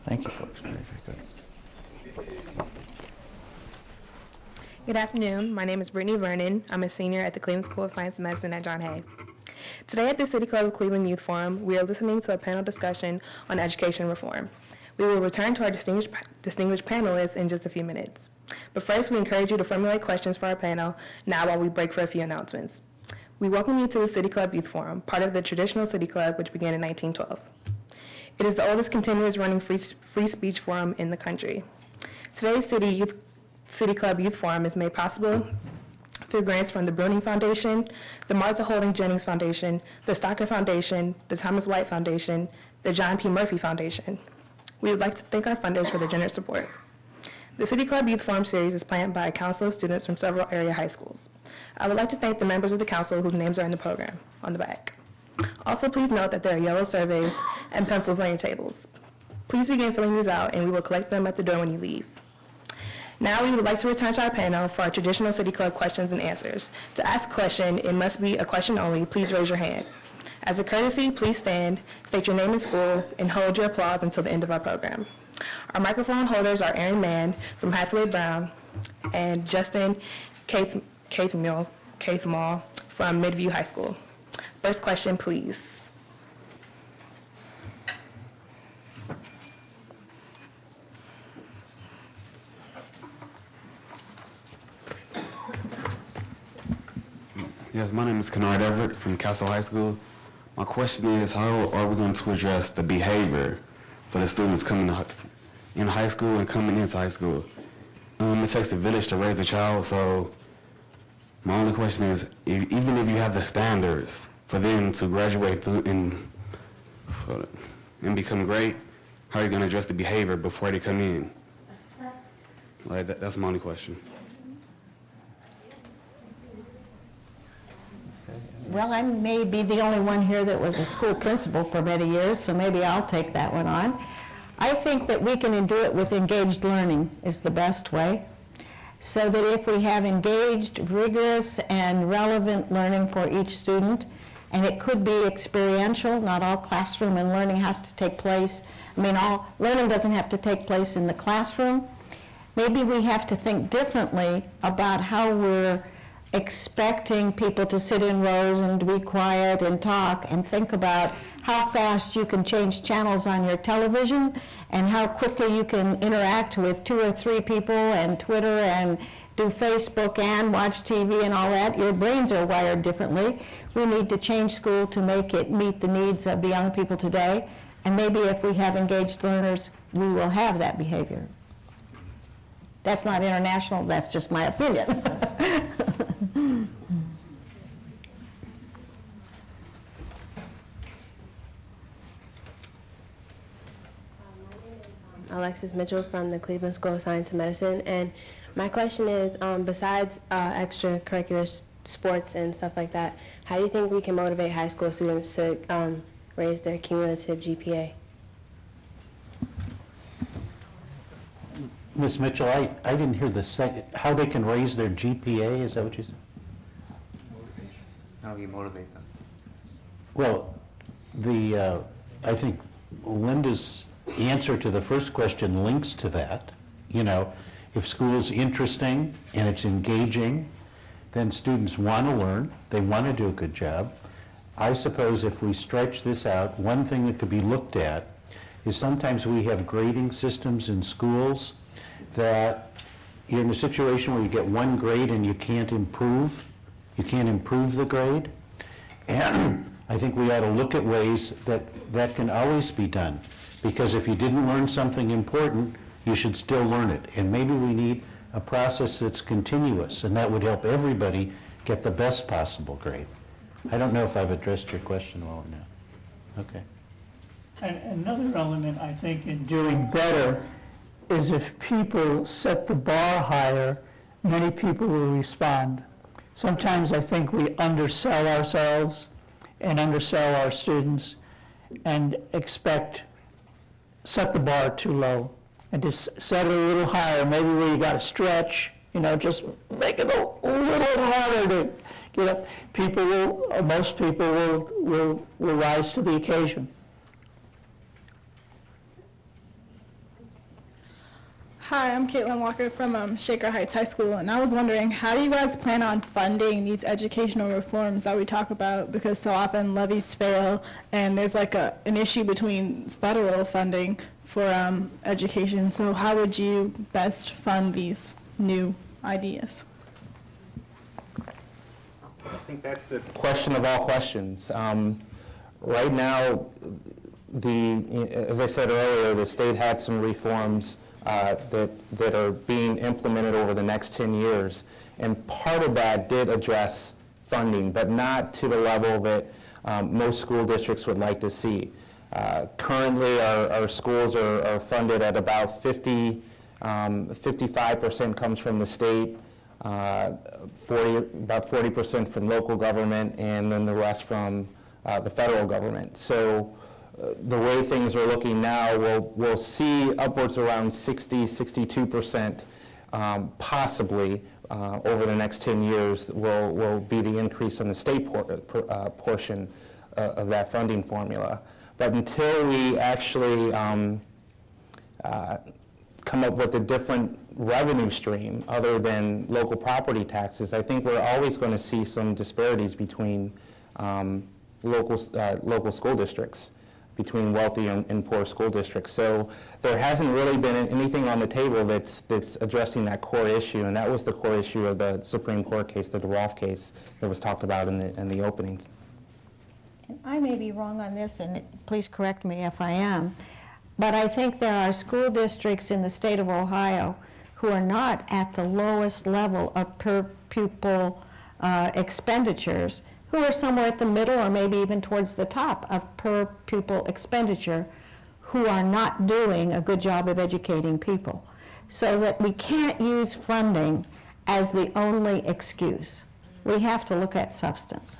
Thank you, folks. Very, very good. Good afternoon. My name is Brittany Vernon. I'm a senior at the Cleveland School of Science and Medicine at John Hay. Today at the City Club of Cleveland Youth Forum, we are listening to a panel discussion on education reform. We will return to our distinguished panelists in just a few minutes. But first, we encourage you to formulate questions for our panel now while we break for a few announcements. We welcome you to the City Club Youth Forum, part of the traditional City Club, which began in 1912. It is the oldest continuous running free speech forum in the country. Today's City Club Youth Forum is made possible through grants from the Bruning Foundation, the Martha Holding Jennings Foundation, the Stocker Foundation, the Thomas White Foundation, the John P. Murphy Foundation. We would like to thank our funders for their generous support. The City Club Youth Forum series is planned by a council of students from several area high schools. I would like to thank the members of the council whose names are in the program on the back. Also, please note that there are yellow surveys and pencils on your tables. Please begin filling these out and we will collect them at the door when you leave. Now we would like to return to our panel for our traditional City Club questions and answers. To ask a question, it must be a question only. Please raise your hand. As a courtesy, please stand, state your name and school, and hold your applause until the end of our program. Our microphone holders are Aaron Mann from Hathaway Brown and Justin Cathemall from Midview High School. First question, please. Yes, my name is Kennard Everett from Castle High School. My question is, how are we going to address the behavior for the students coming in high school and coming into high school? It takes a village to raise a child, so my only question is, even if you have the standards for them to graduate and become great, how are you going to address the behavior before they come in? Like that's my only question. Well, I may be the only one here that was a school principal for many years, so maybe I'll take that one on. I think that we can do it with engaged learning is the best way. So that if we have engaged, rigorous, and relevant learning for each student, and it could be experiential, not all classroom and learning has to take place. I mean, all learning doesn't have to take place in the classroom. Maybe we have to think differently about how we're expecting people to sit in rows and to be quiet and talk, and think about how fast you can change channels on your television and how quickly you can interact with 2 or 3 people and Twitter and do Facebook and watch TV and all that. Your brains are wired differently. We need to change school to make it meet the needs of the young people today, and maybe if we have engaged learners, we will have that behavior. That's not international, that's just my opinion. Alexis Mitchell from the Cleveland School of Science and Medicine, and my question is, besides extracurricular sports and stuff like that, how do you think we can motivate high school students to raise their cumulative GPA? Ms. Mitchell, I didn't hear the second, how they can raise their GPA, is that what you said? How do you motivate them? Well, I think Linda's answer to the first question links to that. You know, if school is interesting and it's engaging, then students want to learn, they want to do a good job. I suppose if we stretch this out, one thing that could be looked at is sometimes we have grading systems in schools that you're in a situation where you get 1 grade and you can't improve the grade. And I think we ought to look at ways that can always be done. Because if you didn't learn something important, you should still learn it. And maybe we need a process that's continuous, and that would help everybody get the best possible grade. I don't know if I've addressed your question well enough. Okay. And another element, I think, in doing better is if people set the bar higher, many people will respond. Sometimes I think we undersell ourselves and undersell our students and set the bar too low, and to set it a little higher, maybe where you got to stretch, you know, just make it a little harder to get up. Most people will rise to the occasion. Hi, I'm Caitlin Walker from Shaker Heights High School, and I was wondering, how do you guys plan on funding these educational reforms that we talk about? Because so often levies fail, and there's like an issue between federal funding for education. So how would you best fund these new ideas? I think that's the question of all questions. Right now, as I said earlier, the state had some reforms that are being implemented over the next 10 years. And part of that did address funding, but not to the level that most school districts would like to see. Currently, our schools are funded at about 55% comes from the state, about 40% from local government, and then the rest from the federal government. So the way things are looking now, we'll see upwards around 62% possibly over the next 10 years will be the increase in the state portion of that funding formula. But until we actually come up with a different revenue stream other than local property taxes, I think we're always going to see some disparities between local school districts, between wealthy and poor school districts. So there hasn't really been anything on the table that's addressing that core issue, and that was the core issue of the Supreme Court case, the DeWolf case, that was talked about in the openings. And I may be wrong on this, and please correct me if I am, but I think there are school districts in the state of Ohio who are not at the lowest level of per pupil expenditures, who are somewhere at the middle or maybe even towards the top of per pupil expenditure, who are not doing a good job of educating people. So that we can't use funding as the only excuse. We have to look at substance.